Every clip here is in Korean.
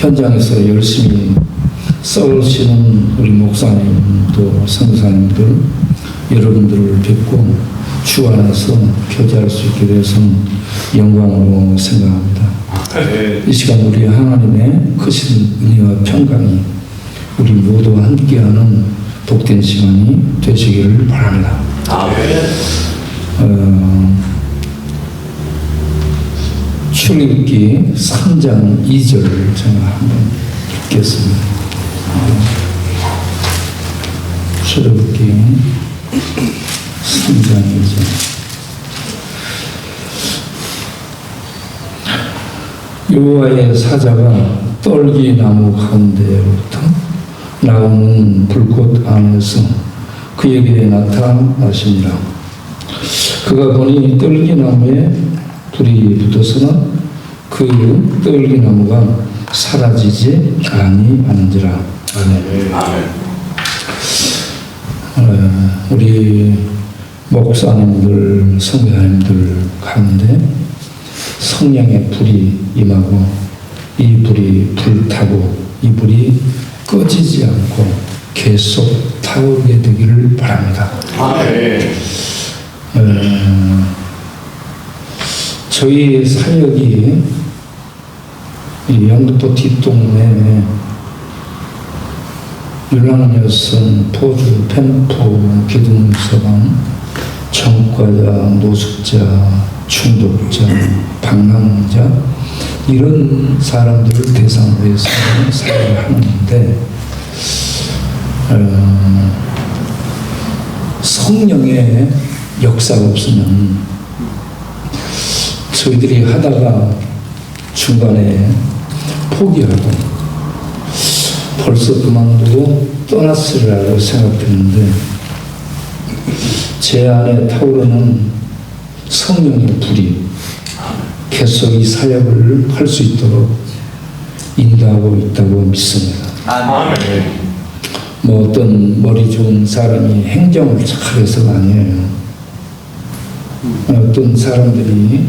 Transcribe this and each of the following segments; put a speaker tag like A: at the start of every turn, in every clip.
A: 현장에서 열심히 싸우시는 우리 목사님 또 선교사님들 여러분들을 뵙고 주 안에서 교제할 수 있게 되어서 영광으로 생각합니다. 이 시간 우리 하나님의 크신 은혜와 평강이 우리 모두와 함께하는 복된 시간이 되시기를 바랍니다. 출애굽기 3장 2절을 제가 한번 읽겠습니다. 출애굽기 3장 2절. 여호와의 사자가 떨기나무 가운데로부터 나오는 불꽃 안에서 그에게 나타나시니라. 그가 보니 떨기나무에 불이 붙어서는 그 떨기나무가 사라지지 아니하는지라. 우리 목사님들, 선교사님들 가운데 성령의 불이 임하고 이 불이 불타고 이 불이 꺼지지 않고 계속 타오르게 되기를 바랍니다. 저희 사역이 이 영등포 뒷동네 율랑여성, 포주, 펜포, 기둥서방, 전과자, 노숙자, 중독자, 방랑자 이런 사람들을 대상으로 해서 사역을 하는데 성령의 역사가 없으면 저희들이 하다가 중간에 포기하고 벌써 그만두고 떠났으리라고 생각했는데 제 안에 타오르는 성령의 불이 계속 이 사역을 할 수 있도록 인도하고 있다고 믿습니다. 뭐 어떤 머리 좋은 사람이 행정을 잘해서가 아니에요. 어떤 사람들이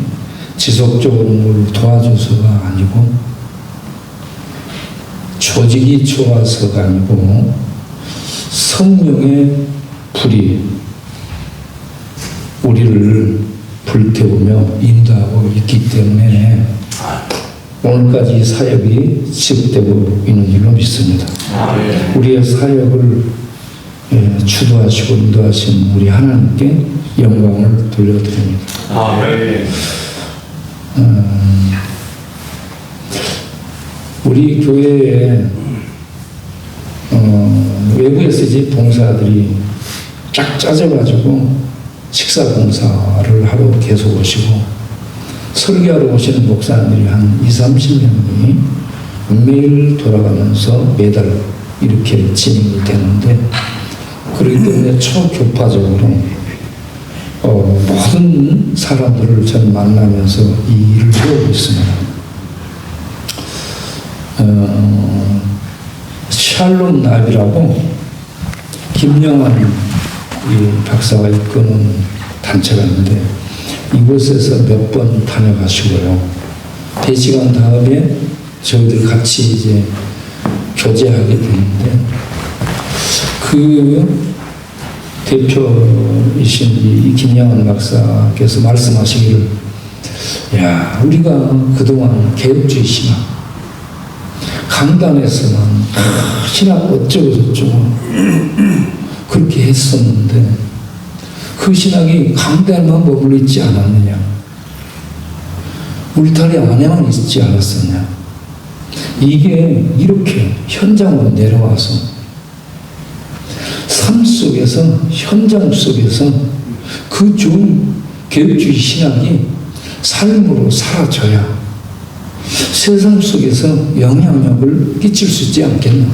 A: 지속적으로 뭘 도와줘서가 아니고 조직이 좋아서가 아니고 성령의 불이 우리를 불태우며 인도하고 있기 때문에 오늘까지 사역이 지속되고 있는 줄로 믿습니다. 우리의 사역을 주도하시고 인도하신 우리 하나님께 영광을 돌려드립니다. 우리 교회에 외부에서 이제 봉사들이 쫙 짜져가지고 식사 봉사를 하러 계속 오시고 설교하러 오시는 목사님들이 한 20-30명이 매일 돌아가면서 매달 이렇게 진행이 되는데 그렇기 때문에 초교파적으로 모든 사람들을 저는 만나면서 이 일을 배우고 있습니다. 샬롬 나비라고 김영환 박사가 이끄는 단체가 있는데 이곳에서 몇 번 다녀가시고요. 대시간 다음에 저희들 같이 이제 교제하게 되는데 그 대표이신 이 김영환 박사께서 말씀하시기를 야 우리가 그동안 개혁주의 신학 강단에서는 신학 어쩌고저쩌고 그렇게 했었는데 그 신학이 강단만 머물러 있지 않았느냐 울타리 안에만 있지 않았었냐 이게 이렇게 현장으로 내려와서 삶 속에서 현장 속에서 그 좋은 개혁주의 신학이 삶으로 사라져야 세상 속에서 영향력을 끼칠 수 있지 않겠나.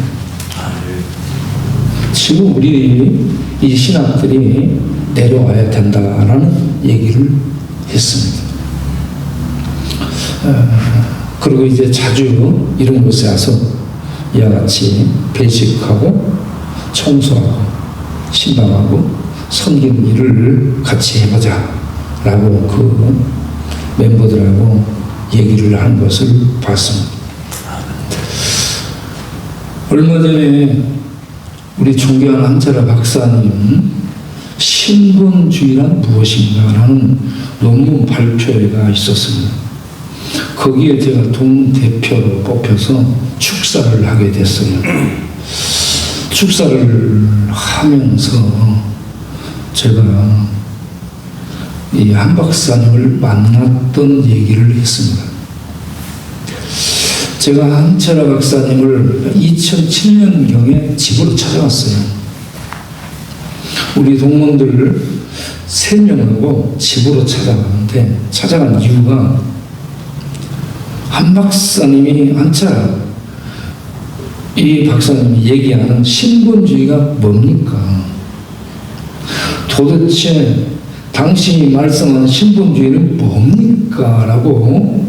A: 지금 우리 이 신학들이 내려와야 된다라는 얘기를 했습니다. 그리고 이제 자주 이런 곳에 와서 이와 같이 배식하고 청소하고 신방하고 섬기는 일을 같이 해보자 라고 그 멤버들하고 얘기를 한 것을 봤습니다. 얼마 전에 우리 존경하는 한철아 박사님 신분주의란 무엇인가 라는 논문 발표회가 있었습니다. 거기에 제가 동대표로 뽑혀서 축사를 하게 됐어요. 축사를 하면서 제가 이 한 박사님을 만났던 얘기를 했습니다. 제가 한철아 박사님을 2007년경에 집으로 찾아왔어요. 우리 동문들 3명하고 집으로 찾아갔는데, 찾아간 이유가 한 박사님이, 한철아, 이 박사님이 얘기하는 신분주의가 뭡니까? 도대체 당신이 말씀하는 신분주의는 뭡니까? 라고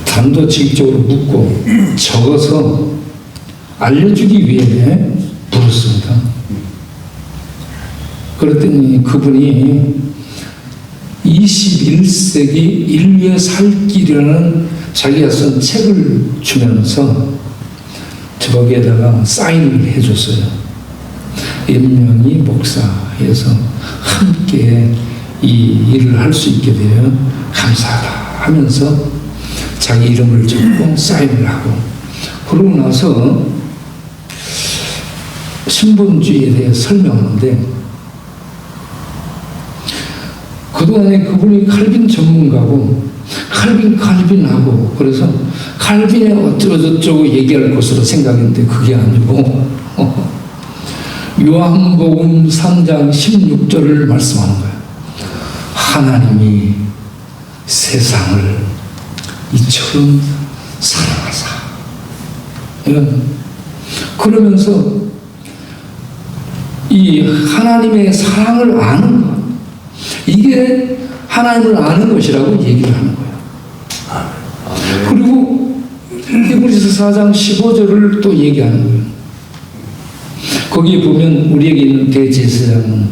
A: 단도직입적으로 묻고 적어서 알려주기 위해 물었습니다. 그랬더니 그분이 21세기 인류의 살 길이라는 자기가 쓴 책을 주면서 저기에다가 사인을 해줬어요. 임명희 목사에서 함께 이 일을 할 수 있게 되어 감사하다 하면서 자기 이름을 적고 사인을 하고, 그러고 나서 신분주의에 대해 설명하는데, 그동안에 그분이 칼빈 전문가고 칼빈하고 그래서 칼빈의 어쩌고저쩌고 얘기할 것으로 생각했는데 그게 아니고 요한복음 3장 16절을 말씀하는 거예요. 하나님이 세상을 이처럼 사랑하사. 그러면서 이 하나님의 사랑을 아는 것, 이게 하나님을 아는 것이라고 얘기를 하는 거예요. 그리고 히브리서 4장 15절을 또 얘기하는 거예요. 거기에 보면 우리에게 있는 대제사장은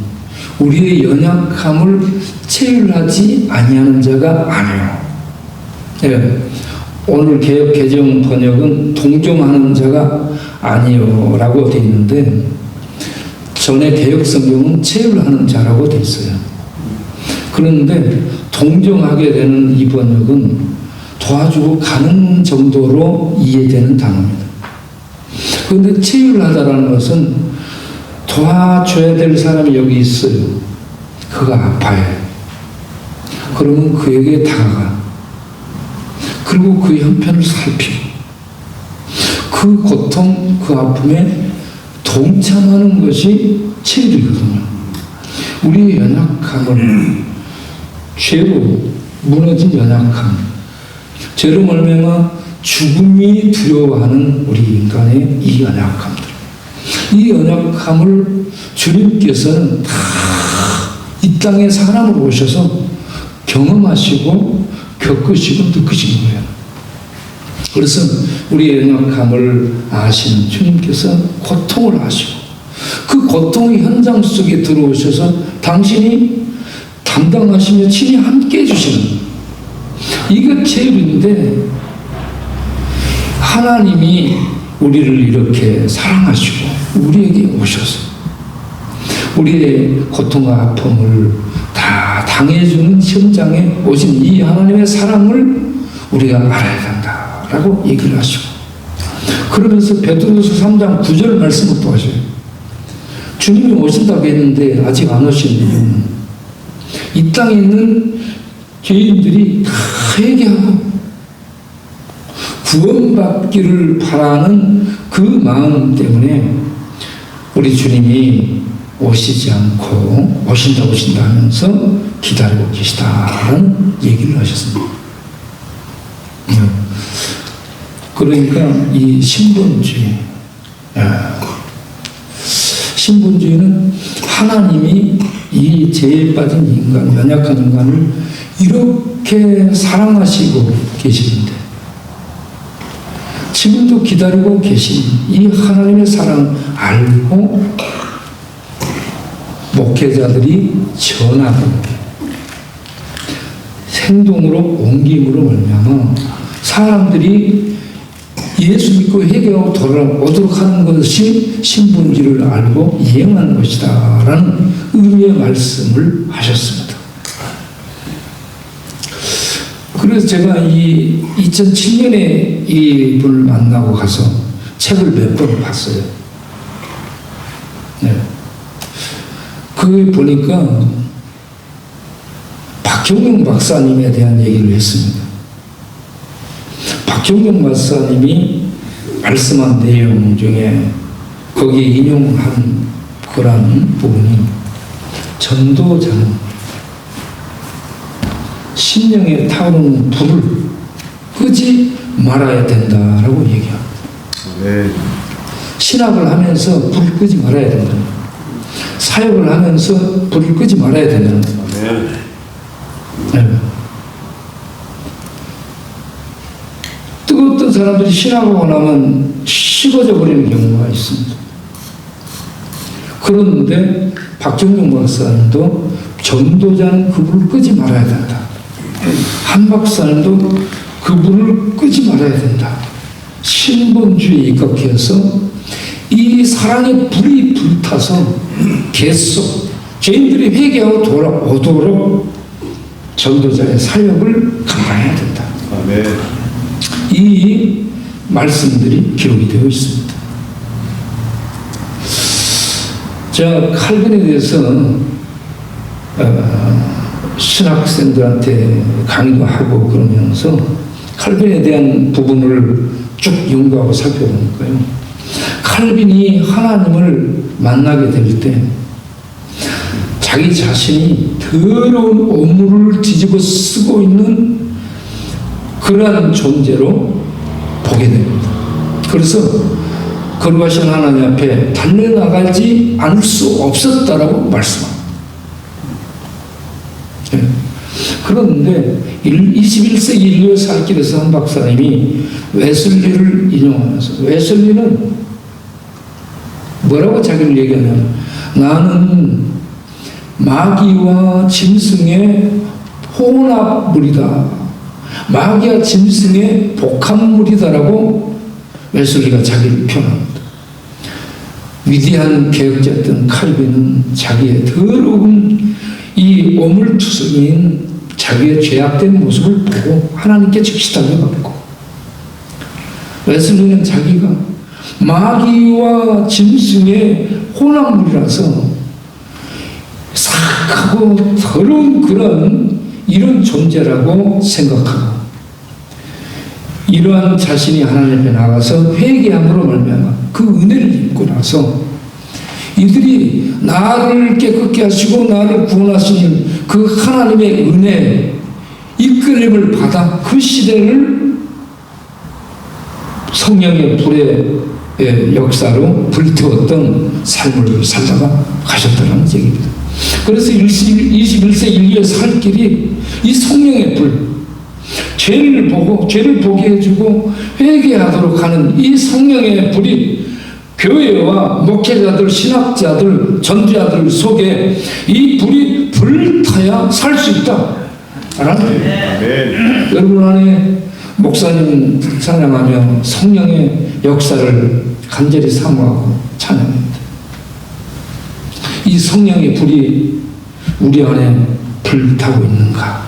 A: 우리의 연약함을 체휼하지 아니하는 자가 아니요. 네. 오늘 개역 개정 번역은 동정하는 자가 아니요 라고 되어 있는데, 전에 개역 성경은 체휼하는 자라고 되어 있어요. 그런데 동정하게 되는 이 번역은 도와주고 가는 정도로 이해되는 단어입니다. 그런데 체휼하다라는 것은 도와줘야 될 사람이 여기 있어요. 그가 아파요. 그러면 그에게 다가가. 그리고 그의 형편을 살피고 그 고통, 그 아픔에 동참하는 것이 체휼이거든요. 우리의 연약함을, 죄로 무너진 연약함, 죄로 말미암아 죽음이 두려워하는 우리 인간의 이 연약함들, 이 연약함을 주님께서는 다 이 땅에 사람으로 오셔서 경험하시고 겪으시고 느끼신 거예요. 그래서 우리의 연약함을 아시는 주님께서 고통을 아시고 그 고통의 현장 속에 들어오셔서 당신이 담당하시며 친히 함께 해주시는 거예요. 이게 체휼인데, 하나님이 우리를 이렇게 사랑하시고 우리에게 오셔서 우리의 고통과 아픔을 다 당해주는 현장에 오신 이 하나님의 사랑을 우리가 알아야 된다라고 얘기를 하시고, 그러면서 베드로서 3장 9절 말씀을 또 하셔요. 주님이 오신다고 했는데 아직 안 오신 이유는 이 땅에 있는 죄인들이 다 회개하고 구원받기를 바라는 그 마음 때문에 우리 주님이 오시지 않고 오신다 하면서 기다리고 계시다라는 얘기를 하셨습니다. 그러니까 이 신분주의는 하나님이 이 죄에 빠진 인간, 연약한 인간을 이렇게 사랑하시고 계시는데, 지금도 기다리고 계신 이 하나님의 사랑 알고 목회자들이 전하고 행동으로 옮김으로 말미암아 사람들이 예수 믿고 회개하고 돌아오도록 하는 것이 신분지를 알고 이행하는 것이다 라는 의미의 말씀을 하셨습니다. 그래서 제가 이 2007년에 이 분을 만나고 가서 책을 몇 번 봤어요. 네. 그걸 보니까 박경영 박사님에 대한 얘기를 했습니다. 박경영 박사님이 말씀한 내용 중에 거기에 인용한 그런 부분이 전도자는 심령에 타오르는 불을 끄지 말아야 된다라고 얘기합니다. 네. 신학을 하면서 불을 끄지 말아야 된다. 사역을 하면서 불을 끄지 말아야 된다는 겁니다. 네. 뜨거웠던 사람들이 신학하고 나면 식어져 버리는 경우가 있습니다. 그런데 박정용 박사님도 전도자는 그 불을 끄지 말아야 된다. 한 박사님도 그 불을 끄지 말아야 된다. 신본주의에 입각해서 이 사랑의 불이 불타서 계속 죄인들이 회개하고 돌아오도록 전도자의 사역을 감당해야 된다. 아멘. 이 말씀들이 기록이 되어 있습니다. 제가 칼빈에 대해서 신학생들한테 강의도 하고 그러면서 칼빈에 대한 부분을 쭉 연구하고 살펴보니까요. 칼빈이 하나님을 만나게 될 때 자기 자신이 더러운 오물을 뒤집어 쓰고 있는 그러한 존재로 보게 됩니다. 그래서 거룩하신 하나님 앞에 달려나가지 않을 수 없었다라고 말씀합니다. 네. 그런데 21세기 인류의 살길에서 한 박사님이 웨슬리를 인용하면서 웨슬리는 뭐라고 자기를 얘기하냐면 나는 마귀와 짐승의 혼합물이다. 마귀와 짐승의 복합물이다라고 웨슬리가 자기를 표현합니다. 위대한 개혁자였던 칼빈은 자기의 더러운 이 오물투성이인 자기의 죄악된 모습을 보고 하나님께 즉시 달려갔고, 웨슬리는 자기가 마귀와 짐승의 혼합물이라서 삭하고 더러운 그런 이런 존재라고 생각하고, 이러한 자신이 하나님 앞에 나가서 회개함으로 말미암아 그 은혜를 입고 나서 이들이 나를 깨끗게 하시고 나를 구원하시는 그 하나님의 은혜 이끌림을 받아 그 시대를 성령의 불의 역사로 불태웠던 삶을 살다가 가셨다는 얘기입니다. 그래서 21세 인류의 살 길이 이 성령의 불, 죄를 보고 죄를 보게 해주고 회개하도록 하는 이 성령의 불이 교회와 목회자들, 신학자들, 전도자들 속에 이 불이 불타야 살 수 있다. 여러분 안에 목사님 찬양하며 성령의 역사를 간절히 사모하고 찬양합니다. 이 성령의 불이 우리 안에 불타고 있는가?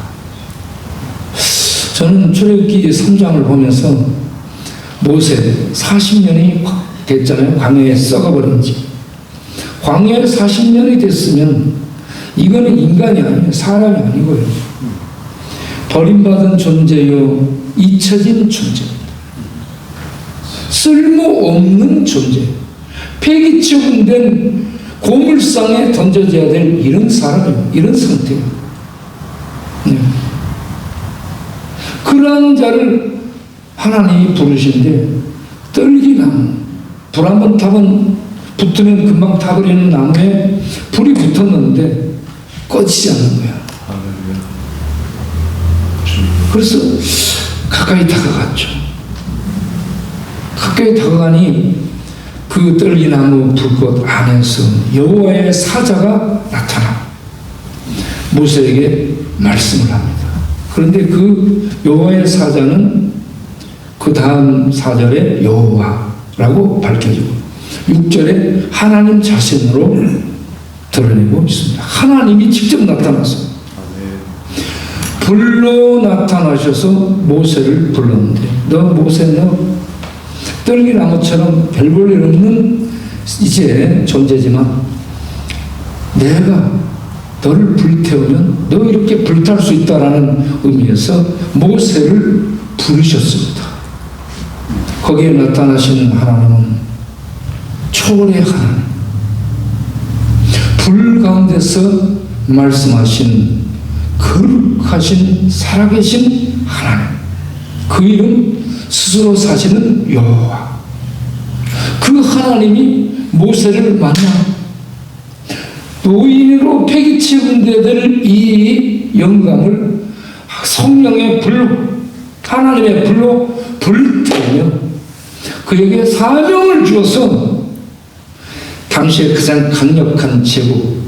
A: 저는 출애굽기 3장을 보면서 모세 40년이 됐잖아요. 광야에 썩어버린 지. 광야에 40년이 됐으면 이거는 인간이 아니에요. 사람이 아니고요. 버림받은 존재요. 잊혀진 존재입니다. 쓸모없는 존재. 폐기 처분된 고물상에 던져져야 될 이런 사람이에요. 이런 상태예요. 네. 그러한 자를 하나님이 부르신데 떨기나무, 불 한번 타면 붙으면 금방 타버리는 나무에 불이 붙었는데 꺼지지 않는 거야. 그래서 가까이 다가갔죠. 가까이 다가가니 그 떨기나무 불꽃 안에서 여호와의 사자가 나타나 모세에게 말씀을 합니다. 그런데 그 여호와의 사자는 그 다음 4절에 여호와라고 밝혀지고 6절에 하나님 자신으로 드러내고 있습니다. 하나님이 직접 나타났어요. 불로 나타나셔서 모세를 불렀는데 너 모세 너 떨기나무처럼 별 볼 일 없는 이제 존재지만 내가 너를 불태우면 너 이렇게 불탈 수 있다라는 의미에서 모세를 부르셨습니다. 거기에 나타나신 하나님은 초월의 하나님, 불 가운데서 말씀하신 거룩하신 살아계신 하나님, 그 이름 스스로 사시는 여호와, 그 하나님이 모세를 만나 노인으로 폐기치운데 될 이 영감을 성령의 불로, 하나님의 불로 불태우며 그에게 사명을 주어서 당시에 가장 강력한 제국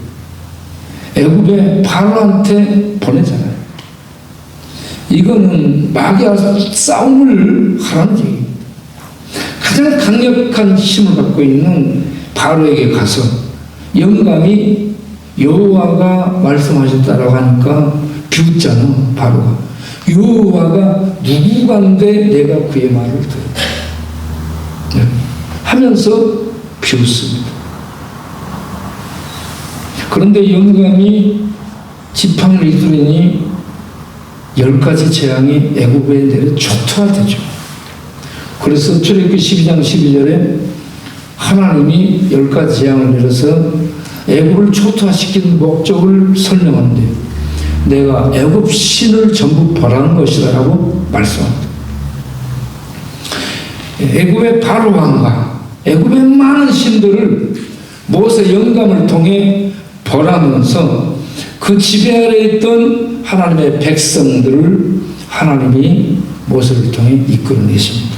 A: 애굽의 바로한테 보내잖아요. 이거는 마귀와 싸움을 하라는 얘기입니다. 가장 강력한 힘을 갖고 있는 바로에게 가서 영감이 여호와가 말씀하셨다라고 하니까 비웃잖아. 바로가 여호와가 누구간데 내가 그의 말을 들어 하면서 비웃습니다. 그런데 영감이 지팡이를 휘두르니 10가지 재앙이 애굽에 내려 초토화되죠. 그래서 출애굽기 12장 12절에 하나님이 10가지 재앙을 내려서 애굽을 초토화시킨 목적을 설명하는데 내가 애굽 신을 전부 벌한 것이다 라고 말씀합니다. 애굽의 바로 왕과 애굽의 많은 신들을 모세 영감을 통해 벌하면서 그 지배 아래 있던 하나님의 백성들을 하나님이 모세를 통해 이끌어내십니다.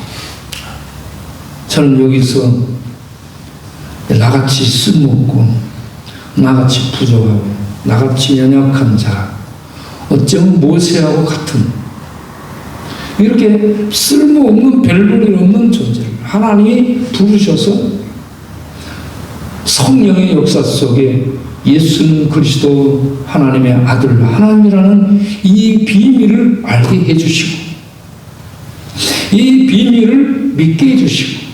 A: 저는 여기서 나같이 쓸모없고 나같이 부족하고 나같이 연약한 자, 어쩌면 모세하고 같은 이렇게 쓸모없는 별볼일 없는 존재를 하나님이 부르셔서 성령의 역사 속에 예수는 그리스도 하나님의 아들 하나님이라는 이 비밀을 알게 해주시고 이 비밀을 믿게 해주시고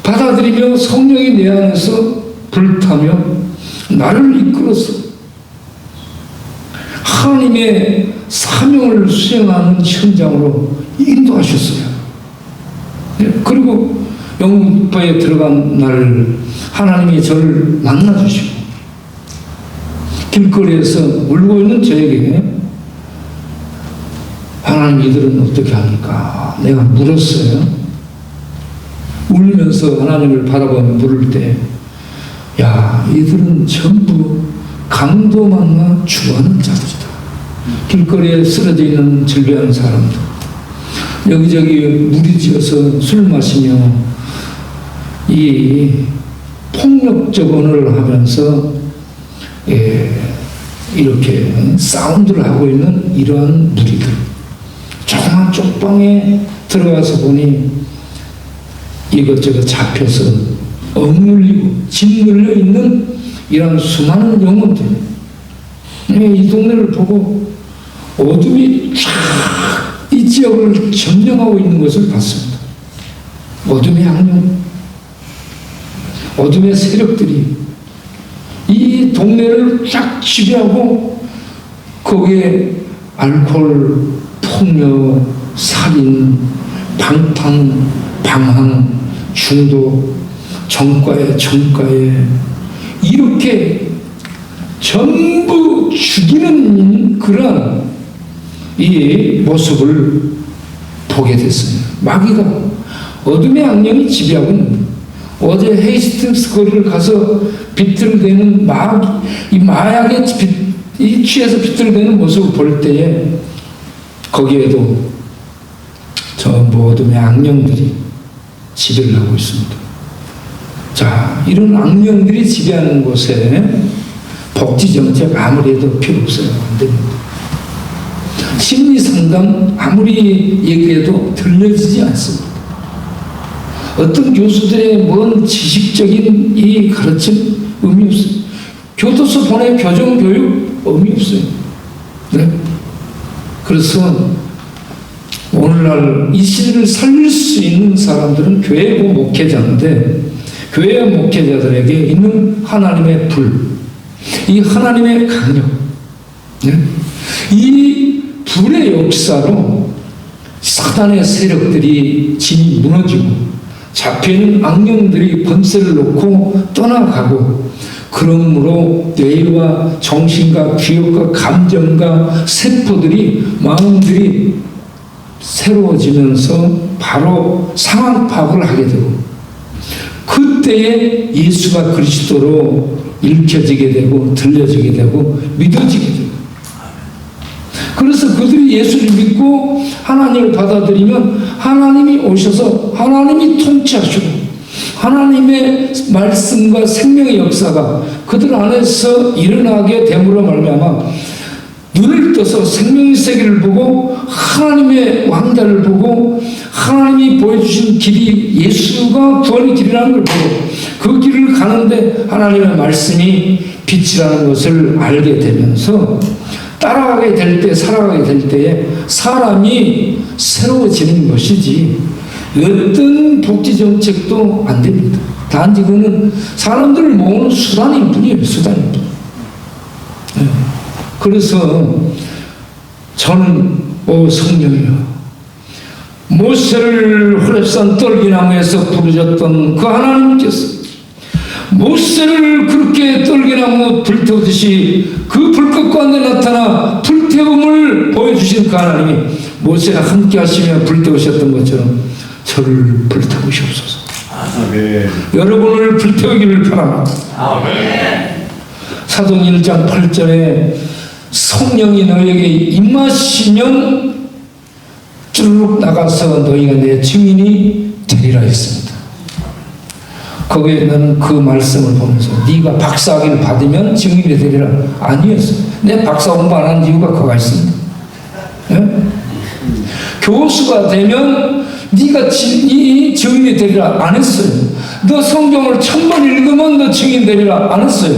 A: 받아들이며 성령이 내 안에서 불타며 나를 이끌어서 하나님의 사명을 수행하는 현장으로 인도하셨어요. 그리고 영국파에 들어간 날 하나님이 저를 만나주시고 길거리에서 울고 있는 저에게 하나님 이들은 어떻게 합니까? 내가 물었어요. 울면서 하나님을 바라보며 물을 때 야, 이들은 전부 강도 만나 죽어가는 자들이다. 길거리에 쓰러져 있는 절벽한 사람들, 여기저기 무리지어서 술 마시며 이 폭력적언을 하면서 이렇게 사운드를 하고 있는 이러한 무리들, 조그만 쪽방에 들어가서 보니 이것저것 잡혀서 억눌리고 짓눌려 있는 이런 수많은 영혼들, 이 동네를 보고 어둠이 쫙 이 지역을 점령하고 있는 것을 봤습니다. 어둠의 악령, 어둠의 세력들이 이 동네를 쫙 지배하고 거기에 알코올, 폭력, 살인, 방탕, 방황, 중독, 정과에 이렇게 전부 죽이는 그런 이 모습을 보게 됐어요. 마귀가 어둠의 악령이 지배하고 있는 어제 헤이스팅스 거리를 가서 비틀대는 이 마약에 이 취해서 비틀대는 모습을 볼 때에 거기에도 전부 어둠의 악령들이 지배를 하고 있습니다. 자, 이런 악령들이 지배하는 곳에 복지 정책 아무리 해도 필요 없어요. 안 됩니다. 심리 상담 아무리 얘기해도 들려지지 않습니다. 어떤 교수들의 뭔 지식적인 이 가르침 의미 없어요. 교도소 보내 교정교육 의미 없어요. 네? 그래서 오늘날 이 시대를 살릴 수 있는 사람들은 교회고 목회자인데, 교회 목회자들에게 있는 하나님의 불, 이 하나님의 강력, 네? 이 불의 역사로 사단의 세력들이 진이 무너지고 잡혀있는 악령들이 번세를 놓고 떠나가고, 그러므로 뇌와 정신과 기억과 감정과 세포들이, 마음들이 새로워지면서 바로 상황 파악을 하게 되고, 그때에 예수가 그리스도로 읽혀지게 되고 들려지게 되고 믿어지게 되고, 그래서 그들이 예수를 믿고 하나님을 받아들이면 하나님이 오셔서 하나님이 통치하시고 하나님의 말씀과 생명의 역사가 그들 안에서 일어나게 됨으로 말미암아 눈을 떠서 생명의 세계를 보고 하나님의 왕자를 보고 하나님이 보여주신 길이 예수가 구원의 길이라는 걸 보고 그 길을 가는데 하나님의 말씀이 빛이라는 것을 알게 되면서 따라가게 될 때, 살아가게 될 때에 사람이 새로워지는 것이지 어떤 복지 정책도 안 됩니다. 단지 그는 사람들을 모으는 수단일 뿐이에요. 수단일 뿐. 네. 그래서 저는 성령이여, 모세를 호렙산 떨기나무에서 부르셨던 그 하나님께서 모세를 그렇게 떨기나무 불태우듯이 그 불꽃 가운데 나타나 불태움을 보여주신 그 하나님이 모세와 함께 하시며 불태우셨던 것처럼 저를 불태우시옵소서. 아멘. 여러분을 불태우기를 바랍니다. 아멘. 사도행 1장 8절에 성령이 너에게 임하시면 쭈르륵 나가서 너희가 내 증인이 되리라 했습니다. 거기에 나는 그 말씀을 보면서 네가 박사학위를 받으면 증인이 되리라 아니었어요. 내 박사 공부 안 한 이유가 그거가 있습니다. 네? 교수가 되면 네가 증인이 되리라 안 했어요. 너 성경을 1000번 읽으면 너 증인 되리라 안 했어요.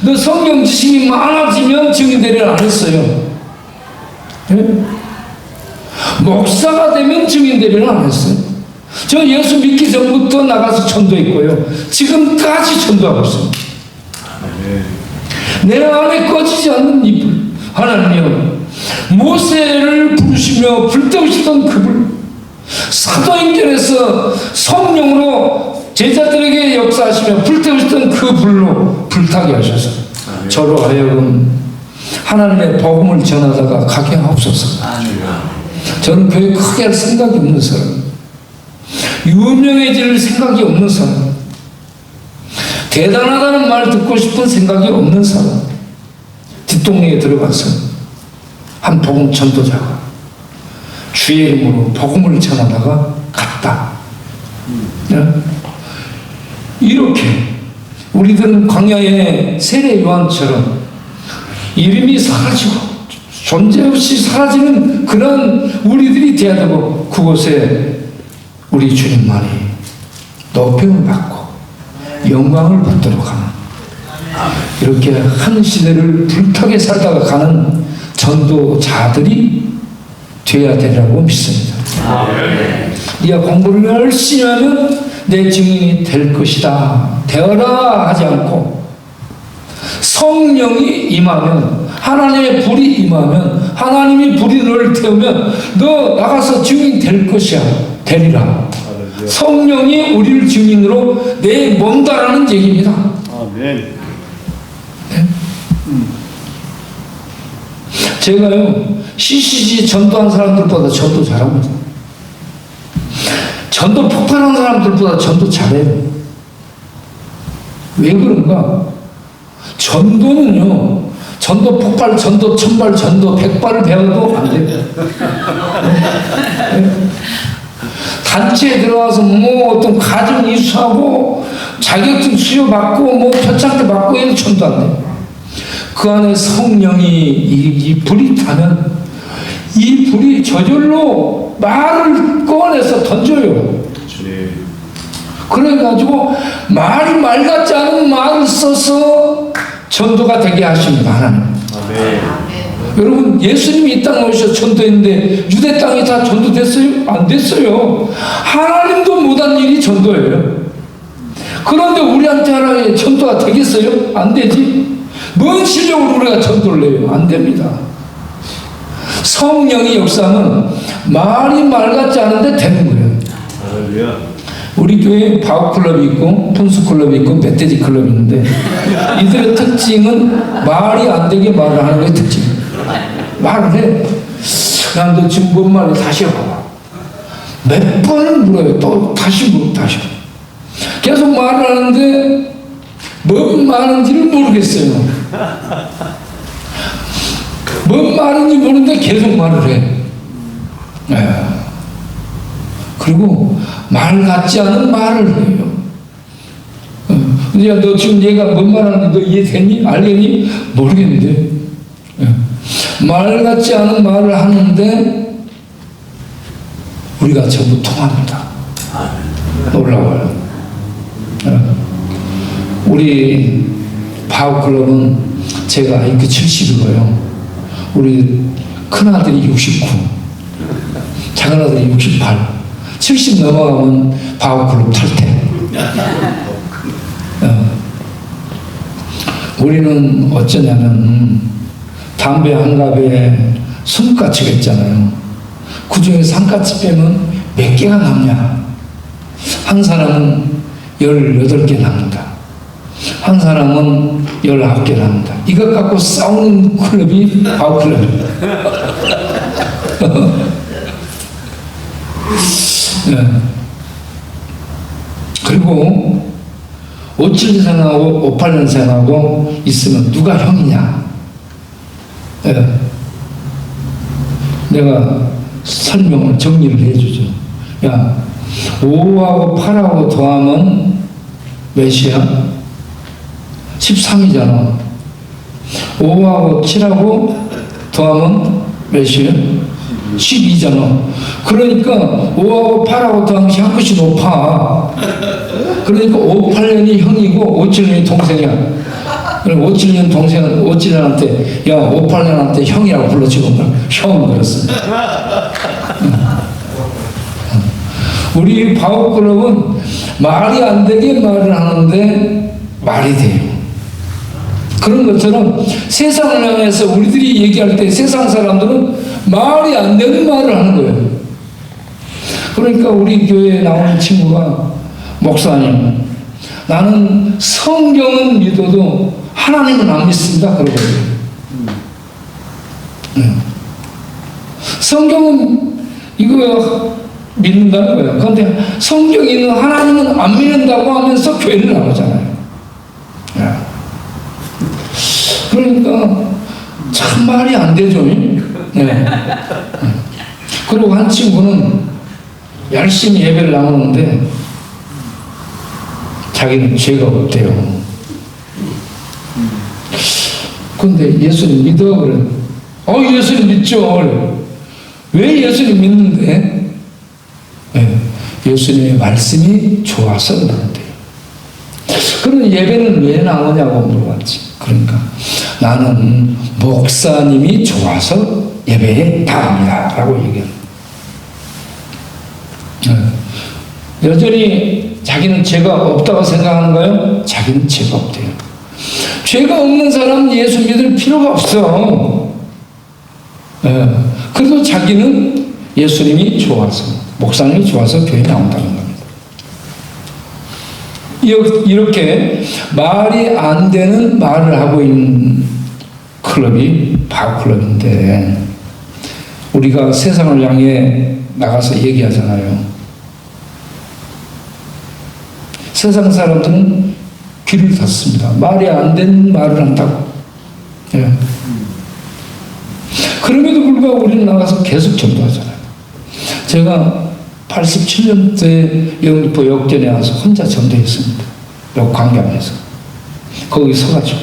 A: 너 성경 지식이 많아지면 증인 되리라 안 했어요. 네? 목사가 되면 증인 되리라 안 했어요. 저 예수 믿기 전부터 나가서 전도했고요. 지금까지 전도하고 있습니다. 내 안에 꺼지지 않는 이 불, 하나님이여, 모세를 부르시며 불태우시던 그 불, 사도행전에서 성령으로 제자들에게 역사하시며 불태우시던 그 불로 불타게 하셔서 저로 하여금 하나님의 복음을 전하다가 가게 하옵소서. 저는 교회 크게 할 생각이 없는 사람, 유명해질 생각이 없는 사람, 대단하다는 말 듣고 싶은 생각이 없는 사람, 뒷동네에 들어가서 한 복음 전도자가 주의 이름으로 복음을 전하다가 갔다. 네? 이렇게 우리들은 광야의 세례 요한처럼 이름이 사라지고 존재 없이 사라지는 그런 우리들이 되어야 되고, 그곳에 우리 주님만이 높임을 받고 영광을 받도록 하는, 이렇게 한 시대를 불타게 살다가 가는 전도자들이 되어야 되리라고 믿습니다. 네가 공부를 열심히 하면 내 증인이 될 것이다, 되어라 하지 않고, 성령이 임하면, 하나님의 불이 임하면, 하나님이 불이 너를 태우면 너 나가서 증인 될 것이야, 되리라. 성령이 우리를 증인으로 내몬다라는 얘기입니다. 아멘. 네? 제가요, CCG 전도한 사람들보다 전도 잘합니다. 전도 폭발한 사람들보다 전도 잘해요. 왜 그런가? 전도는요, 전도 폭발, 전도 1000발, 전도 100발을 배워도 안 돼요. 네? 단체에 들어와서 뭐 어떤 가정 이수하고 자격증 수여받고 뭐 표창도 받고 해도 전도 안 돼요. 그 안에 성령이 이 불이 타면 이 불이 저절로 말을 꺼내서 던져요. 그래가지고 말이 말 같지 않은 말을 써서 전도가 되게 하십니다. 하나님. 여러분, 예수님이 이 땅에 오셔서 전도했는데 유대 땅이 다 전도됐어요? 안 됐어요. 하나님도 못한 일이 전도예요. 그런데 우리한테 하나의 전도가 되겠어요? 안 되지. 뭔 실력으로 우리가 전도를 해요? 안 됩니다. 성령의 역사는 말이 말 같지 않은데 되는 거예요. 우리 교회에 바우클럽이 있고 폰스클럽이 있고 멧돼지 클럽이 있는데 이들의 특징은 말이 안 되게 말을 하는 게 특징. 말을 해. 야, 너 지금 뭔 말이야? 다시 해봐. 몇 번을 물어요. 또 다시 물어, 다시. 계속 말을 하는데 뭔 말인지를 모르겠어요. 뭔 말인지 모르는데 계속 말을 해. 네. 그리고 말 같지 않은 말을 해요. 야, 너 지금 얘가 뭔 말하는데 너 이해되니? 알겠니? 모르겠는데. 말 같지 않은 말을 하는데 우리가 전부 통합니다. 놀라워요. 우리 바우클럽은 제가 IQ 70이고요. 우리 큰아들이 69, 작은아들이 68, 70 넘어가면 바우클럽 탈퇴. 우리는 어쩌냐면 담배 한 갑에 20가치가 있잖아요. 그 중에서 한 가치 빼면 몇 개가 남냐? 한 사람은 18개 남는다. 한 사람은 19개 남는다. 이것 갖고 싸우는 클럽이 바우클럽입니다. 네. 그리고 57년생하고 58년생하고 있으면 누가 형이냐? 네. 내가 설명을 정리를 해주죠. 야, 5하고 8하고 더하면 몇이야? 13이잖아. 5하고 7하고 더하면 몇이야? 12잖아. 그러니까 5하고 8하고 더하면 한 끗이 높아. 그러니까 58년이 형이고 57년이 동생이야. 그럼 57년 동생은 57년한테 야 58년한테 형이라고 불러주는 거야. 형 그랬습니다. 우리 바우클럽은 말이 안 되게 말을 하는데 말이 돼요. 그런 것처럼 세상을 향해서 우리들이 얘기할 때 세상 사람들은 말이 안 되는 말을 하는 거예요. 그러니까 우리 교회에 나오는 친구가 목사님, 나는 성경은 믿어도 하나님은 안 믿습니다. 그러거든요. 성경은 이거 믿는다는 거예요. 그런데 성경에 있는 하나님은 안 믿는다고 하면서 교회를 나오잖아요. 그러니까 참 말이 안 되죠. 네. 그리고 한 친구는 열심히 예배를 나오는데 자기는 죄가 없대요. 그런데 예수님 믿어? 그래. 예수님 믿죠. 왜 예수님 믿는데? 네. 예수님의 말씀이 좋아서 그러는데요. 그럼 예배는 왜 나오냐고 물어봤지. 그러니까 나는 목사님이 좋아서 예배에 나갑니다. 라고 얘기해요. 네. 여전히 자기는 죄가 없다고 생각하는가요? 자기는 죄가 없대요. 죄가 없는 사람은 예수 믿을 필요가 없어. 네. 그래도 자기는 예수님이 좋아서, 목사님이 좋아서 교회에 나온다는 겁니다. 이렇게 말이 안 되는 말을 하고 있는 클럽이 바우클럽인데 우리가 세상을 향해 나가서 얘기하잖아요. 세상 사람들은 귀를 닫습니다. 말이 안 되는 말을 한다고. 예. 그럼에도 불구하고 우리는 나가서 계속 전도하잖아요. 제가 87년도에 영등포 역전에 와서 혼자 전도했습니다. 역 광장에서. 거기 서가지고.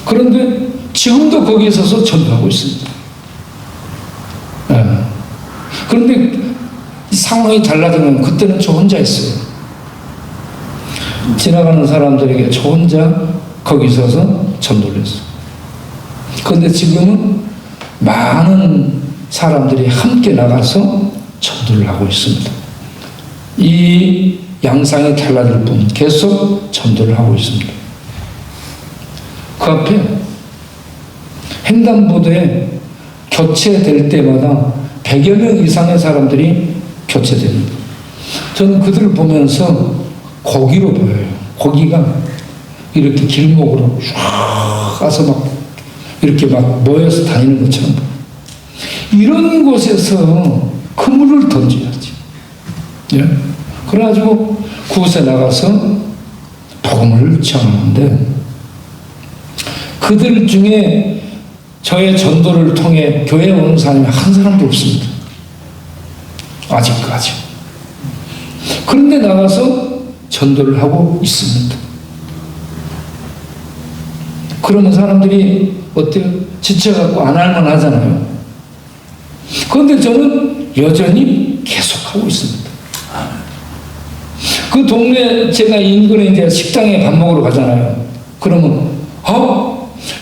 A: 그런데 지금도 거기에 서서 전도하고 있습니다. 그런데 이 상황이 달라지면 그때는 저 혼자 있어요. 지나가는 사람들에게 저 혼자 거기 서서 전도를 했어요. 그런데 지금은 많은 사람들이 함께 나가서 전도를 하고 있습니다. 이 양상이 달라질 뿐 계속 전도를 하고 있습니다. 그 앞에 횡단보도에 교체될 때마다 100여 명 이상의 사람들이 교체됩니다. 저는 그들을 보면서 고기로 보여요. 고기가 이렇게 길목으로 쫙 가서 막 이렇게 막 모여서 다니는 것처럼 이런 곳에서 그물을 던져야지. 예? 그래가지고 그곳에 나가서 복음을 전하는데 그들 중에 저의 전도를 통해 교회에 오는 사람이 한 사람도 없습니다. 아직까지. 그런데 나가서 전도를 하고 있습니다. 그러면 사람들이 어때요? 지쳐갖고 안 할만 하잖아요. 그런데 저는 여전히 계속하고 있습니다. 그 동네 제가 인근에 이제 식당에 밥 먹으러 가잖아요. 그러면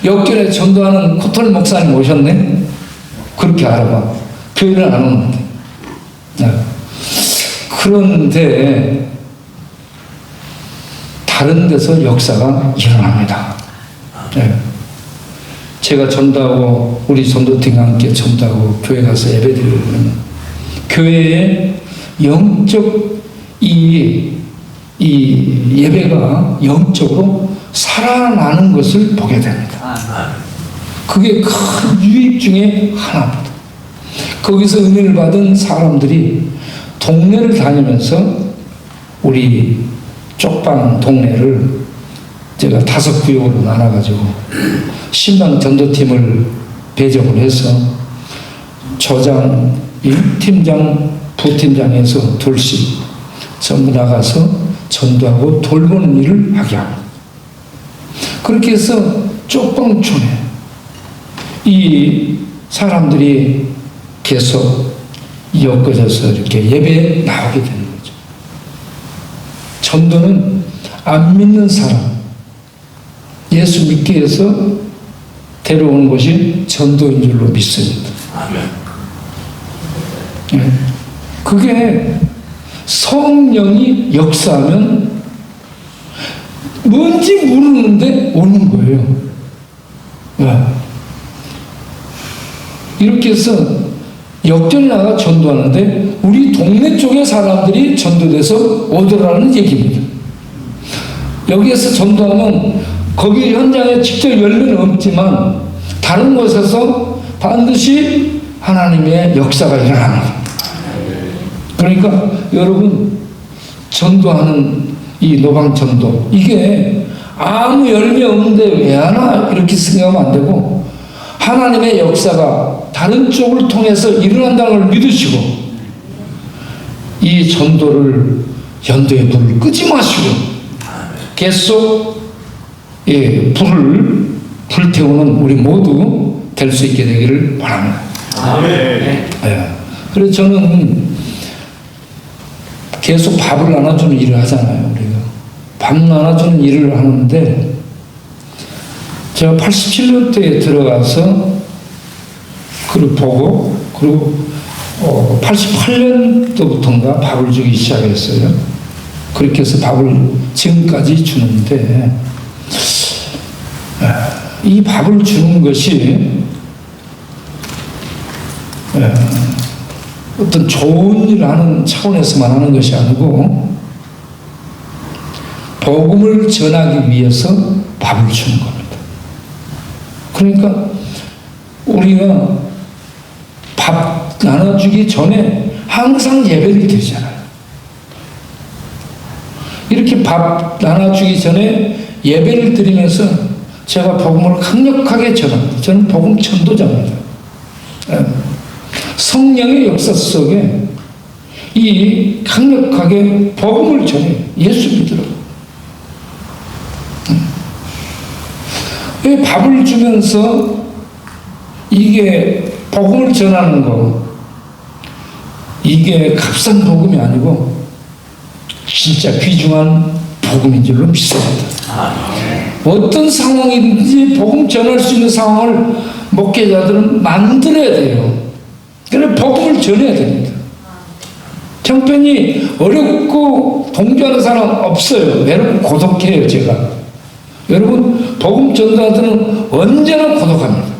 A: 역전에 전도하는 코털 목사님 오셨네? 그렇게 알아봐. 교회를 안 오는데. 그런데 다른 데서 역사가 일어납니다. 네. 제가 전도하고 우리 전도팀과 함께 전도하고 교회 가서 예배드리면 교회의 영적 이 예배가 영적으로 살아나는 것을 보게 됩니다. 그게 큰 유익 중에 하나입니다. 거기서 은혜를 받은 사람들이 동네를 다니면서 우리 쪽방 동네를 제가 5구역으로 나눠가지고 신방 전도팀을 배정을 해서 조장, 팀장, 부팀장에서 둘씩 전부 나가서 전도하고 돌보는 일을 하게 합니다. 그렇게 해서 쪽방촌에 이 사람들이 계속 엮어져서 이렇게 예배에 나오게 되는 거죠. 전도는 안 믿는 사람, 예수 믿기 위해서 데려오는 것이 전도인 줄로 믿습니다. 그게 성령이 역사하면 뭔지 모르는데 오는 거예요. 이렇게 해서 역전에 나가 전도하는데 우리 동네 쪽의 사람들이 전도돼서 오더라는 얘기입니다. 여기에서 전도하면 거기 현장에 직접 열매는 없지만 다른 곳에서 반드시 하나님의 역사가 일어납니다. 그러니까 여러분 전도하는 이 노방전도 이게 아무 열매 없는데 왜 하나 이렇게 생각하면 안 되고 하나님의 역사가 다른 쪽을 통해서 일어난다는 걸 믿으시고 이 전도를 연도의 불을 끄지 마시고 계속 불을 불태우는 우리 모두 될 수 있게 되기를 바랍니다. 아멘. 그래서 저는 계속 밥을 나눠주는 일을 하잖아요. 우리가 밥 나눠주는 일을 하는데 제가 87년도에 들어가서 그걸 보고 그리고 88년도부터인가 밥을 주기 시작했어요. 그렇게 해서 밥을 지금까지 주는데 이 밥을 주는 것이 어떤 좋은 일을 하는 차원에서만 하는 것이 아니고 복음을 전하기 위해서 밥을 주는 겁니다. 그러니까 우리가 밥 나눠주기 전에 항상 예배를 드리잖아요. 이렇게 밥 나눠주기 전에 예배를 드리면서 제가 복음을 강력하게 전합니다. 저는 복음 전도자입니다. 성령의 역사 속에 이 강력하게 복음을 전해 예수 믿으라고. 왜 밥을 주면서 이게 복음을 전하는 거 이게 값싼 복음이 아니고 진짜 귀중한 복음인 줄로 믿습니다. 어떤 상황이든지 복음 전할 수 있는 상황을 목회자들은 만들어야 돼요. 그래서 복음을 전해야 됩니다. 형편이 어렵고 동조하는 사람 없어요. 외롭고 고독해요. 제가. 여러분 복음 전도자들은 언제나 고독합니다.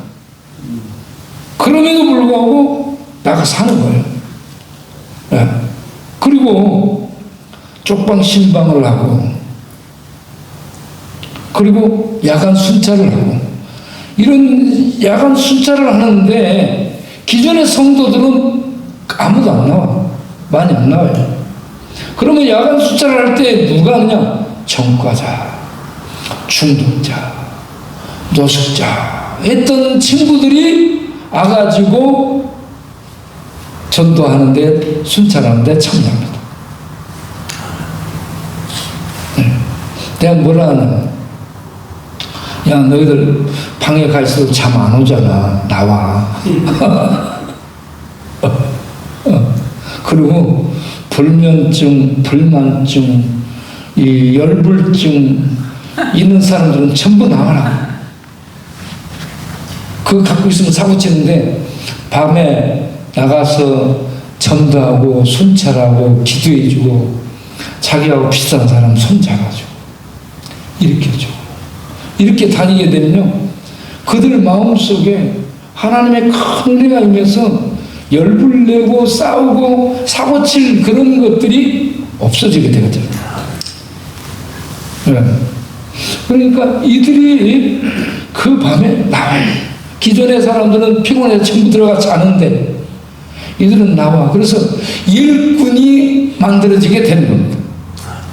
A: 그럼에도 불구하고 나가 사는 거예요. 네. 그리고 쪽방 신방을 하고 그리고 야간 순찰을 하고 이런 야간 순찰을 하는데 기존의 성도들은 아무도 안 나와. 많이 안 나와요. 그러면 야간 순찰을 할 때 누가 하느냐? 전과자, 중독자, 노숙자 했던 친구들이 와가지고 전도하는데 순찰하는데 참여합니다. 내가 뭐라 하나? 야, 너희들 방에 가 있어도 잠 안 오잖아. 나와. 그리고 불면증, 불만증, 이 열불증 있는 사람들은 전부 나와라. 그거 갖고 있으면 사고 치는데 밤에 나가서 전도하고 순찰하고 기도해주고 자기하고 비슷한 사람 손잡아주고 이렇게 해주고 이렇게 다니게 되면요 그들 마음속에 하나님의 큰 은혜가 임해서 열불 내고 싸우고 사고칠 그런 것들이 없어지게 되거든요. 네. 그러니까 이들이 그 밤에 나와요. 기존의 사람들은 피곤해서 전부 들어가 자는데 이들은 나와. 그래서 일꾼이 만들어지게 되는 겁니다.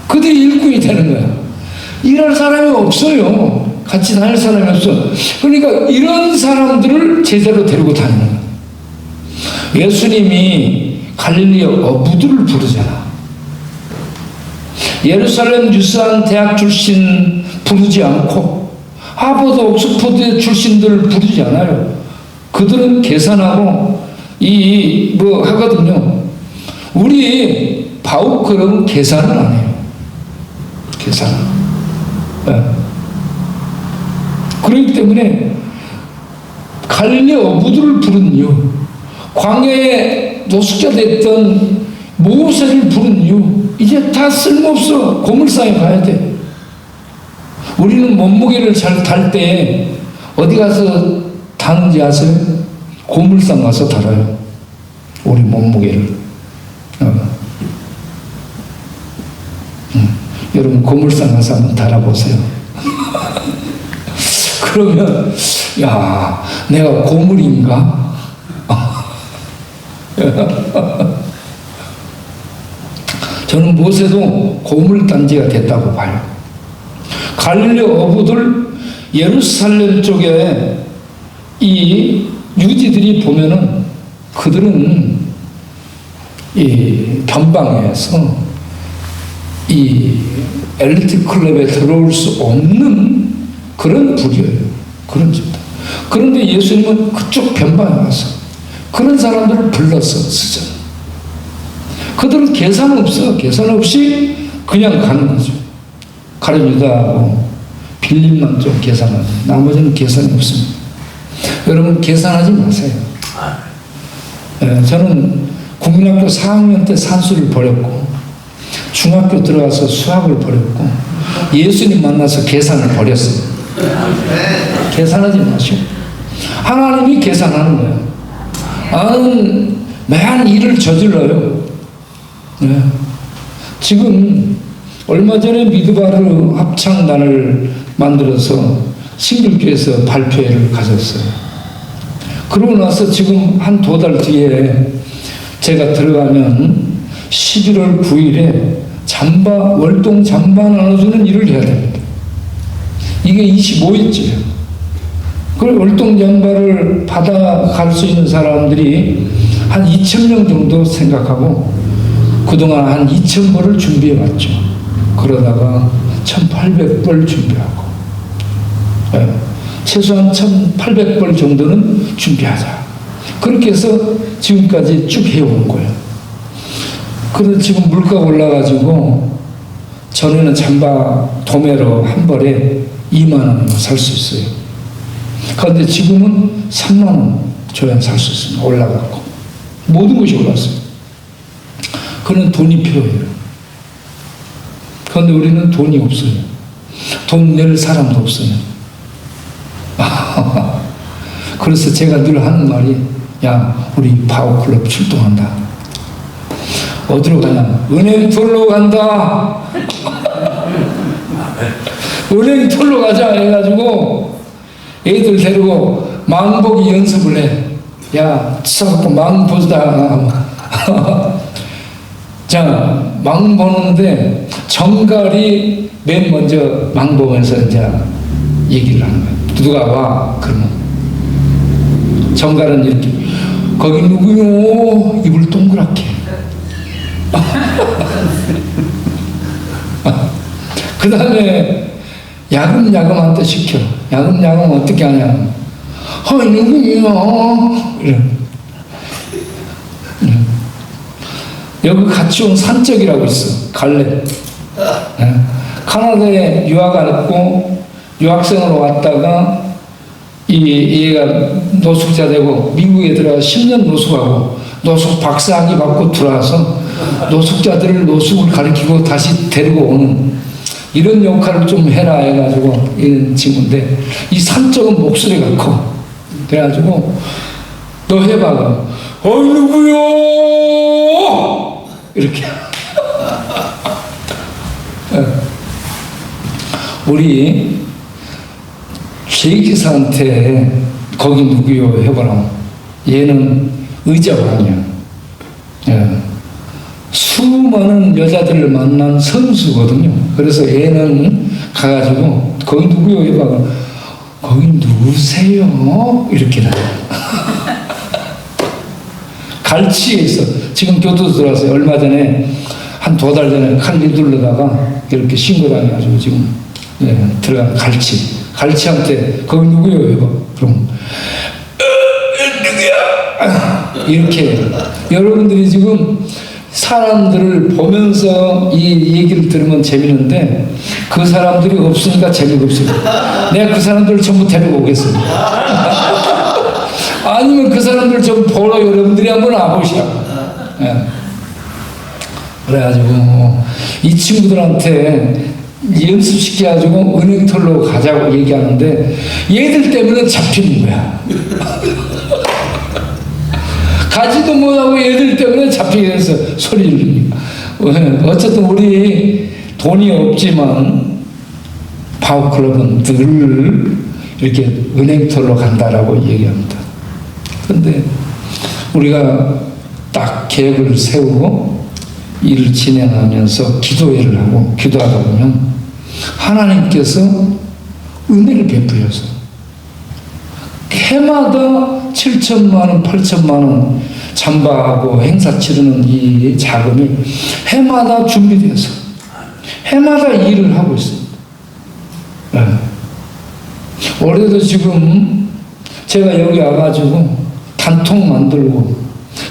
A: 그들이 일꾼이 되는 거야. 일할 사람이 없어요. 같이 다닐 사람이 없어. 그러니까 이런 사람들을 제대로 데리고 다니는 거야. 예수님이 갈릴리 어부들을 부르잖아. 예루살렘 유스한 대학 출신 부르지 않고 하버드 옥스퍼드 출신들을 부르지 않아요. 그들은 계산하고 뭐 하거든요. 우리 바우크는 계산을 안 해요. 계산. 네. 그렇기 때문에 갈릴리 어부들을 부른 이유, 광야에 노숙자 됐던 모세를 부른 이유, 이제 다 쓸모없어. 고물상에 가야 돼. 우리는 몸무게를 잘 탈 때 어디 가서 타는지 아세요? 고물상 가서 달아요. 우리 몸무게를. 여러분 고물상 가서 한번 달아보세요. 그러면 야 내가 고물인가? 저는 모세도 고물단지가 됐다고 봐요. 갈릴리 어부들 예루살렘 쪽에 이 유지들이 보면은 그들은 이 변방에서 이 엘리트 클럽에 들어올 수 없는 그런 부류예요. 그런 집들. 그런데 예수님은 그쪽 변방에 와서 그런 사람들을 불러서 쓰잖아요. 그들은 계산 없어. 계산 없이 그냥 가는 거죠. 가룟유다하고 빌립만 좀 계산하고 나머지는 계산이 없습니다. 여러분 계산하지 마세요. 저는 국민학교 4학년 때 산수를 버렸고 중학교 들어가서 수학을 버렸고 예수님 만나서 계산을 버렸어요. 계산하지 마시오. 하나님이 계산하는 거예요. 나는 매한 일을 저질러요. 네. 지금 얼마 전에 미드바르 합창단을 만들어서 싱글교에서 발표회를 가졌어요. 그러고 나서 지금 한 2달 뒤에 제가 들어가면 11월 9일에 월동 잠바 나눠주는 일을 해야 됩니다. 이게 25일째예요. 그 월동 잠바를 받아갈 수 있는 사람들이 한 2,000명 정도 생각하고 그동안 한 2,000벌을 준비해왔죠. 그러다가 1,800벌 준비하고 최소한 1,800벌 정도는 준비하자. 그렇게 해서 지금까지 쭉 해온 거예요. 그런데 지금 물가가 올라가지고 전에는 잠바 도매로 한 벌에 2만 원으로 살 수 있어요. 그런데 지금은 3만 원 줘야 살 수 있습니다. 올라갔고 모든 것이 올랐어요. 그런 돈이 필요해요. 그런데 우리는 돈이 없어요. 돈 낼 사람도 없어요. 그래서 제가 늘 하는 말이, 야, 우리 파워클럽 출동한다. 어디로 가냐? 은행 털러 간다. 은행 털러 가자 해가지고 애들 데리고 망보기 연습을 해. 야, 치사갖고 망 보자. 자, 망 보는데 정갈이 맨 먼저 망 보면서 이제 얘기를 하는 거야. 누가 와? 그러면 정갈은 이렇게, 거기 누구요? 입을 동그랗게. 그 다음에 야금야금한테 시켜. 야금야금 어떻게 하냐? 누구요? 이래. 여기 같이 온 산적이라고 있어. 갈래. 카나다에 유학 왔고 유학생으로 왔다가 얘가 노숙자 되고 미국에 들어가서 10년 노숙하고 노숙 박사학위 받고 들어와서 노숙자들을 노숙을 가르치고 다시 데리고 오는 이런 역할을 좀 해라 해가지고 이런 친구인데, 이 산적은 목소리가 커. 그래가지고 너 해봐. 누구요? 이렇게. 우리 제기사한테 거기 누구요 해보라. 얘는 의자왕이야. 수많은 여자들을 만난 선수거든요. 그래서 얘는 가가지고 거기 누구요 해봐. 거기 누구세요? 이렇게 나요. 갈치에 있어. 지금 교도 들어왔어요. 얼마 전에 한 2달 전에 칼리 둘러다가 이렇게 신고당해가지고 지금 들어간 갈치한테 거기 누구요 해봐. 그럼 누구야? 이렇게 여러분들이 지금 사람들을 보면서 이 얘기를 들으면 재밌는데 그 사람들이 없으니까 재미가 없습니다. 내가 그 사람들을 전부 데리고 오겠습니다. 아니면 그 사람들 좀 보러 여러분들이 한번 와보시라. 그래가지고 이 친구들한테 연습시켜가지고 은행털로 가자고 얘기하는데 얘들 때문에 잡히는 거야. 가지도 못하고 얘들 때문에 잡히게 돼서 소리를. 어쨌든 우리 돈이 없지만 파워클럽은 늘 이렇게 은행털로 간다라고 얘기합니다. 그런데 우리가 딱 계획을 세우고 일을 진행하면서 기도회를 하고 기도하다 보면 하나님께서 은혜를 베풀어서 해마다 7천만 원, 8천만 원 잠바하고 행사 치르는 이 자금이 해마다 준비돼서 해마다 일을 하고 있습니다. 올해도 지금 제가 여기 와가지고 단통 만들고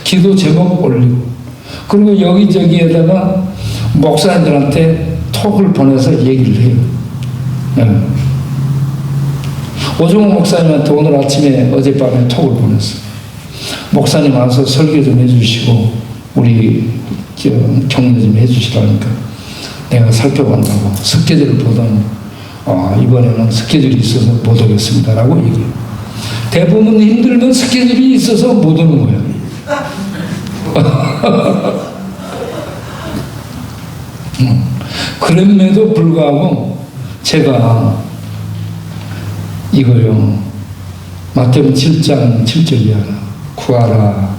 A: 기도 제목 올리고 그리고 여기저기에다가 목사님들한테 톡을 보내서 얘기를 해요. 오종호 목사님한테 오늘 아침에 어젯밤에 톡을 보냈어요. 목사님 와서 설교 좀 해주시고 우리 격려 좀 해주시라니까 내가 살펴본다고 스케줄을 보더니 이번에는 스케줄이 있어서 못 오겠습니다 라고 얘기해요. 대부분 힘들면 스케줄이 있어서 못 오는 거예요. 그럼에도 불구하고 제가 이거요 마태복음 7장 7절이야. 구하라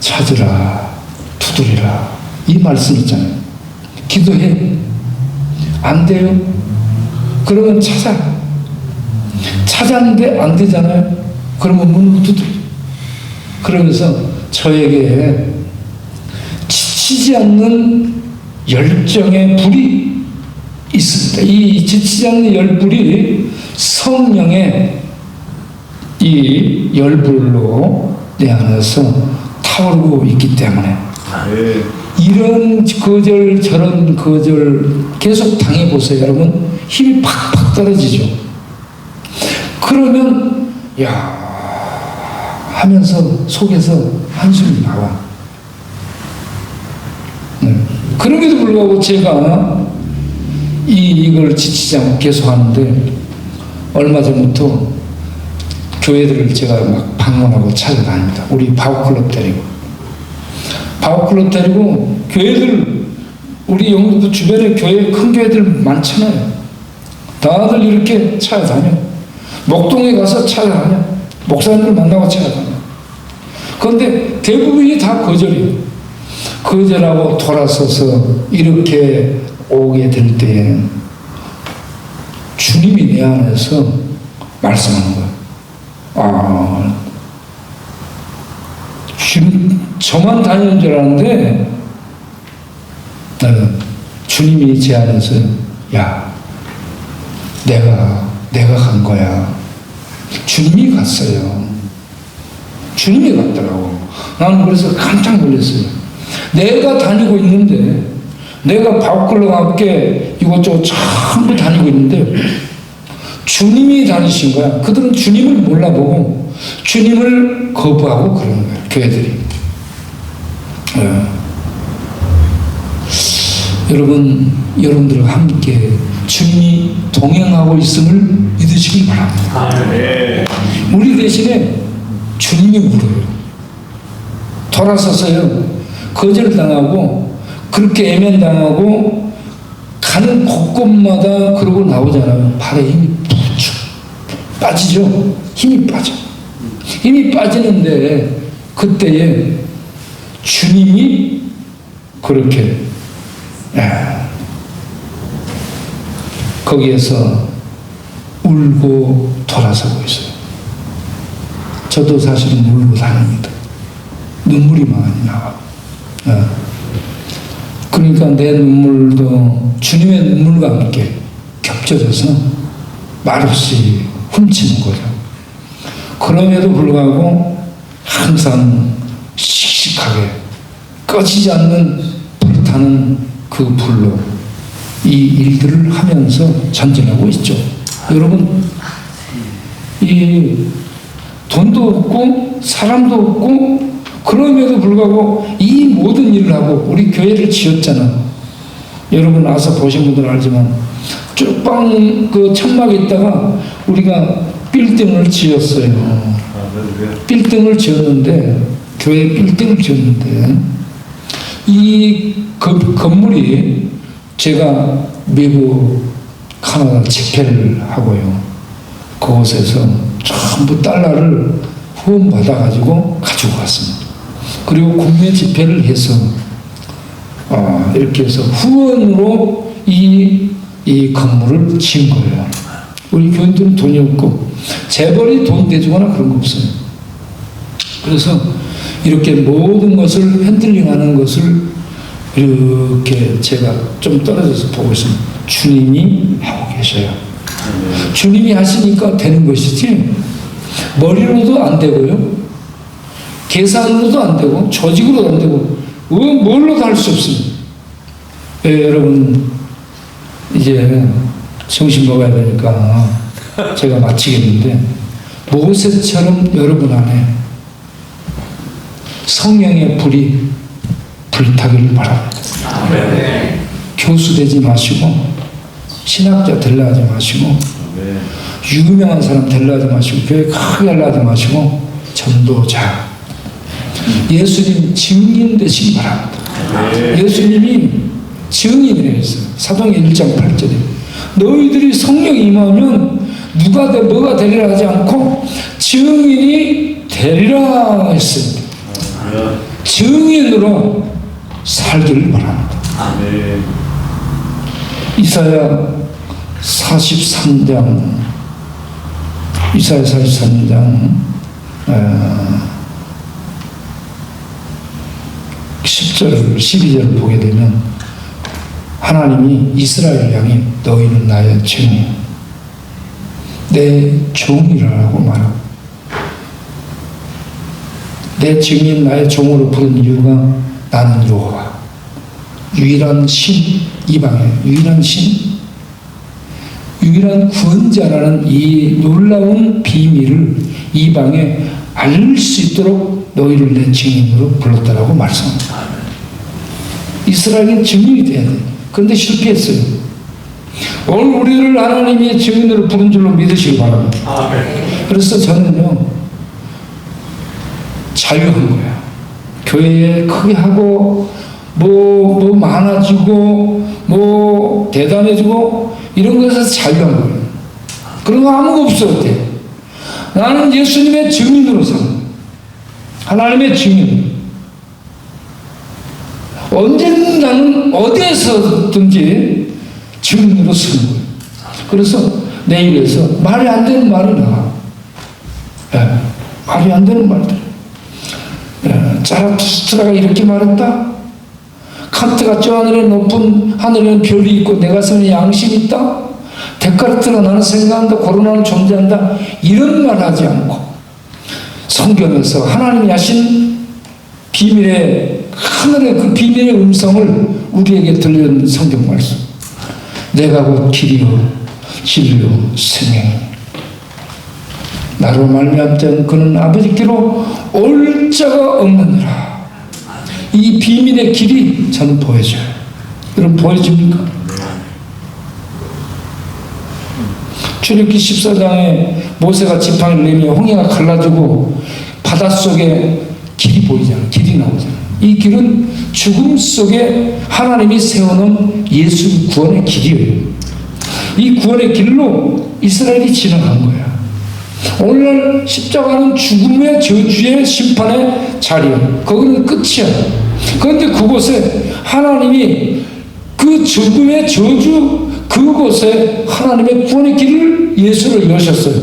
A: 찾으라 두드리라 이 말씀 있잖아요. 기도해. 안 돼요? 그러면 찾았는데 안 되잖아요. 그러면 문을 두드려. 그러면서 저에게 지치지 않는 열정의 불이 있습니다. 이 지치지 않는 열불이 성령의 이 열불로 내 안에서 타오르고 있기 때문에 이런 거절 저런 거절 계속 당해보세요. 여러분 힘이 팍팍 떨어지죠. 그러면 야 하면서 속에서 한숨이 나와. 그럼에도 불구하고 제가 이걸 지치지 않고 계속 하는데 얼마 전부터 교회들을 제가 막 방문하고 찾아다닙니다. 우리 바우클럽 데리고 교회들 우리 영등포 주변에 교회 큰 교회들 많잖아요. 다들 이렇게 찾아다녀. 목동에 가서 찾아다녀. 목사님들 만나고 찾아다녀. 그런데 대부분이 다 거절이에요. 거절하고 돌아서서 이렇게 오게 될 때에는 주님이 내 안에서 말씀하는 거예요. 아, 주님, 저만 다니는 줄 알았는데 주님이 제 안에서 야, 내가 간 거야. 주님이 갔어요. 주님이 갔더라고. 나는 그래서 깜짝 놀랐어요. 내가 다니고 있는데, 내가 바우클럽 함께 이것저것 전부 다니고 있는데 주님이 다니신 거야. 그들은 주님을 몰라보고 주님을 거부하고 그러는 거야. 교회들이. 여러분들과 함께 주님이 동행하고 있음을 믿으시기 바랍니다. 우리 대신에 주님이 물어요. 돌아서서요. 거절당하고 그렇게 애면당하고 가는 곳곳마다 그러고 나오잖아요. 발에 힘이 푹 빠지죠. 힘이 빠져. 힘이 빠지는데 그때에 주님이 그렇게 거기에서 울고 돌아서고 있어요. 저도 사실은 울고 다닙니다. 눈물이 많이 나와. 그러니까 내 눈물도 주님의 눈물과 함께 겹쳐져서 말없이 훔치는 거죠. 그럼에도 불구하고 항상 씩씩하게 꺼지지 않는 불타는 그 불로 이 일들을 하면서 전진하고 있죠. 여러분, 이 돈도 없고 사람도 없고 그럼에도 불구하고 이 모든 일을 하고 우리 교회를 지었잖아. 여러분 와서 보신 분들은 알지만 쭉방 그 천막에 있다가 우리가 빌딩을 지었어요. 빌딩을 지었는데 교회 빌딩을 지었는데 이 건물이 제가 미국 카나다 집회를 하고요. 그곳에서 전부 달러를 후원받아가지고 가지고 갔습니다. 그리고 국내 집회를 해서 이렇게 해서 후원으로 이 건물을 지은 거예요. 우리 교인들은 돈이 없고 재벌이 돈 대주거나 그런 거 없어요. 그래서 이렇게 모든 것을 핸들링하는 것을 이렇게 제가 좀 떨어져서 보고 있습니다. 주님이 하고 계셔요. 주님이 하시니까 되는 것이지 머리로도 안 되고요. 계산으로도 안 되고 조직으로도 안 되고 뭘로도 할 수 없습니다. 여러분 이제 점심 먹어야 되니까 제가 마치겠는데 모세처럼 여러분 안에 성령의 불이 불타기를 바랍니다. 교수 되지 마시고 신학자 되려 하지 마시고 유명한 사람 되려 하지 마시고 교회 크게 하려 하지 마시고 전도자 예수님 증인 되시기 바랍니다. 예수님이 증인이라 했어요. 사도행전 1장 8절에 너희들이 성령이 임하면 누가 돼 뭐가 되리라 하지 않고 증인이 되리라 했습니다. 증인으로 살기를 바랍니다. 이사야 43장 10절, 12절을 보게 되면 하나님이 이스라엘을 향해 너희는 나의 증인, 내 종이라고 말하고 내 증인 나의 종으로 부른 이유가 나는 여호와 유일한 신, 이방의 유일한 신, 유일한 구원자라는 이 놀라운 비밀을 이방에 알릴 수 있도록 너희를 내 증인으로 불렀다라고 말씀합니다. 이스라엘은 증인이 돼야 돼요. 그런데 실패했어요. 오늘 우리를 하나님의 증인으로 부른 줄로 믿으시기 바랍니다. 그래서 저는요, 자유한 거예요. 교회에 크게 하고 뭐 많아지고 뭐 대단해지고 이런 것에서 자유한 거예요. 그런 거 아무것도 없어도 돼. 나는 예수님의 증인으로 사는 거예요. 하나님의 증인. 언제든 나는 어디에서든지 증인으로 서는 거예요. 그래서 내 입에서 말이 안 되는 말이 나와. 말이 안 되는 말들. 자라투스트라가 이렇게 말했다. 칸트가 저 하늘에는 별이 있고 내 가슴에 양심이 있다. 데카르트가 나는 생각한다. 코로나는 존재한다. 이런 말 하지 않고 성경에서 하나님이 하신 비밀의 하늘의 그 비밀의 음성을 우리에게 들려준 성경 말씀. 내가 곧 길이요 진리요 생명이니 나로 말미암지 않은 그는 아버지께로 올 자가 없느니라. 이 비밀의 길이 저는 보여줘요. 여러분 보여줍니까? 출애굽기 14장에 모세가 지팡이를 내며 홍해가 갈라지고 바닷속에 길이 보이잖아요. 길이 나오잖아요. 이 길은 죽음 속에 하나님이 세워놓은 예수 구원의 길이에요. 이 구원의 길로 이스라엘이 지나간 거예요. 오늘날 십자가는 죽음의 저주의 심판의 자리야. 거기는 끝이야. 그런데 그곳에 하나님이 그 죽음의 저주 그곳에 하나님의 구원의 길을 예수를 여셨어요.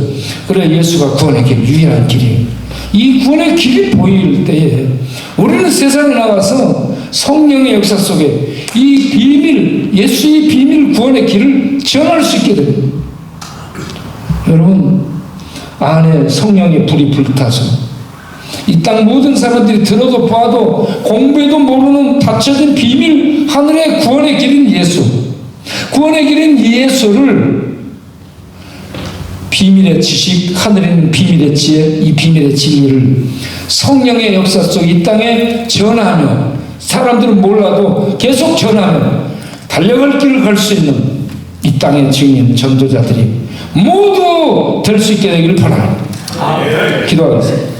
A: 그래 예수가 구원의 길, 유일한 길이에요. 이 구원의 길이 보일 때에 우리는 세상에 나가서 성령의 역사 속에 이 비밀, 예수의 비밀 구원의 길을 전할 수 있게 됩니다. 여러분 안에 성령의 불이 불타서 이 땅 모든 사람들이 들어도 봐도 공부해도 모르는 닫혀진 비밀 하늘의 구원의 길인 예수, 구원의 길인 예수를 비밀의 지식, 하늘의 비밀의 지혜, 이 비밀의 진리를 성령의 역사 속 이 땅에 전하며 사람들은 몰라도 계속 전하며 달려갈 길을 갈 수 있는 이 땅의 증인 전도자들이 모두 될 수 있게 되기를 바랍니다. 기도하겠습니다.